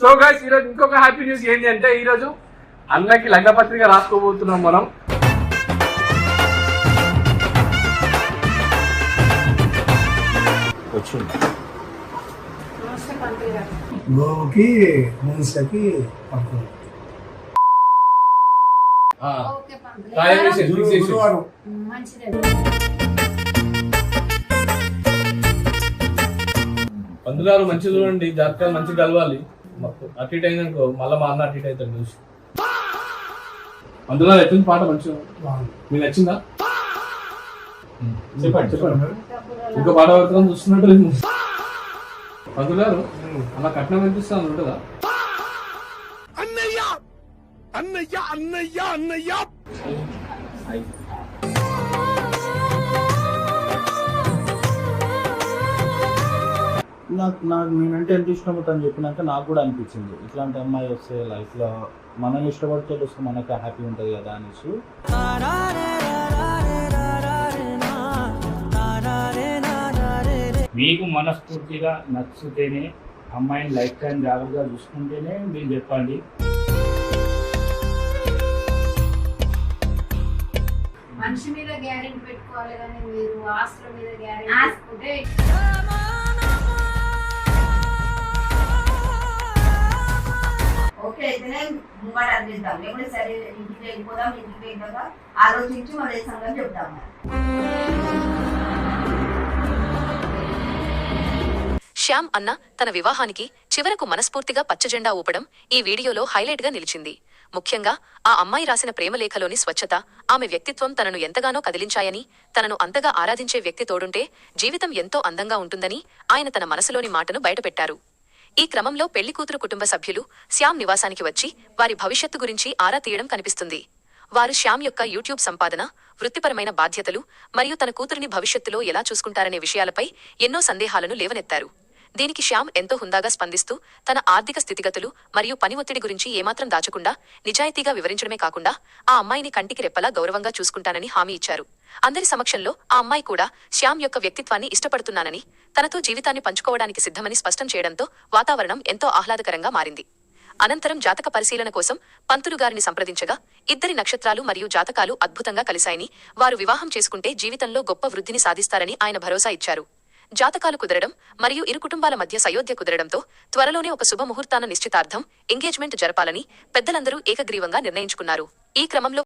So guys ఈరోజు ఇంకొక happy news ఏంటి అంటే ఈరోజు అన్నకి లగ్నపత్రిక రాసుకోబోతున్నాం మనం. గోవుకి మనుషులకి పంపుతాం. గురువారం పందులారు మంచి చూడండి, జాతకాలు మంచి కలవాలి. అటు ఇటు అయిందనుకో మళ్ళీ మా అన్న అటు ఇటు అవుతాడు చూసి. పందులారు ఎట్టింది పాట మంచిగా మీకు నచ్చిందా? చెప్పండి చెప్పండి. ఇంకో పాట పడుతున్నాం చూస్తున్నట్టు. పందులారు అలా కట్నం అనిపిస్తాను ఉంటుందా? అన్నయ్య అన్నయ్య అన్నయ్య అన్నయ్య నాకు నేనంటే ఎంత ఇష్టమో తను చెప్పినాక నాకు కూడా అనిపించింది ఇట్లాంటి అమ్మాయి వస్తే లైఫ్లో మనల్ని ఇష్టపడితే వస్తే మనకు హ్యాపీ ఉంటుంది కదా అనేసి. మీకు మనస్ఫూర్తిగా నచ్చితేనే అమ్మాయిని లైఫ్ టైం జాగ్రత్తగా చూసుకుంటేనే మీరు చెప్పండి. మనిషి మీద గ్యారెంటీ పెట్టుకోవాలి కానీ మీరు ఆస్తుల మీద గ్యారెంటీ పెట్టుకుంటే ఓకే అయితేనే ముంగట అందిద్దాం, లేకపోతే సరే ఇంటికి వెళ్ళిపోదాం, ఇంటికి వెళ్ళాక ఆలోచించి మళ్ళీ సంగతి చెప్తాం. శ్యామ్ అన్న తన వివాహానికి చివరకు మనస్ఫూర్తిగా పచ్చజెండా ఊపడం ఈ వీడియోలో హైలైట్ గా నిలిచింది. ముఖ్యంగా ఆ అమ్మాయి రాసిన ప్రేమలేఖలోని స్వచ్ఛత, ఆమె వ్యక్తిత్వం తనను ఎంతగానో కదిలించాయని, తనను అంతగా ఆరాధించే వ్యక్తి తోడుంటే జీవితం ఎంతో అందంగా ఉంటుందని ఆయన తన మనసులోని మాటను బయటపెట్టారు. ఈ క్రమంలో పెళ్లికూతురు కుటుంబ సభ్యులు శ్యామ్ నివాసానికి వచ్చి వారి భవిష్యత్తు గురించి ఆరా తీయడం కనిపిస్తుంది. వారు శ్యామ్ యొక్క యూట్యూబ్ సంపాదన, వృత్తిపరమైన బాధ్యతలు మరియు తన కూతురిని భవిష్యత్తులో ఎలా చూసుకుంటారనే విషయాలపై ఎన్నో సందేహాలను లేవనెత్తారు. దీనికి శ్యామ్ ఎంతో హుందాగా స్పందిస్తూ తన ఆర్థిక స్థితిగతులు మరియు పని ఒత్తిడి గురించి ఏమాత్రం దాచకుండా నిజాయితీగా వివరించడమే కాకుండా ఆ అమ్మాయిని కంటికి రెప్పలా గౌరవంగా చూసుకుంటానని హామీ ఇచ్చారు. అందరి సమక్షంలో ఆ అమ్మాయి కూడా శ్యామ్ యొక్క వ్యక్తిత్వాన్ని ఇష్టపడుతున్నానని, తనతో జీవితాన్ని పంచుకోవడానికి సిద్ధమని స్పష్టం చేయడంతో వాతావరణం ఎంతో ఆహ్లాదకరంగా మారింది. అనంతరం జాతక పరిశీలన కోసం పంతులు గారిని సంప్రదించగా ఇద్దరి నక్షత్రాలు మరియు జాతకాలు అద్భుతంగా కలిశాయని, వారు వివాహం చేసుకుంటే జీవితంలో గొప్ప వృద్ధిని సాధిస్తారని ఆయన భరోసా ఇచ్చారు. జాతకాలు కుదరడం మరియు ఇరు కుటుంబాల మధ్య సయోధ్య కుదరడంతో త్వరలోనే ఒక శుభముహూర్తాన నిశ్చితార్థం, ఎంగేజ్మెంట్ జరపాలని పెద్దలందరూ ఏకగ్రీవంగా నిర్ణయించుకున్నారు. ఈ క్రమంలో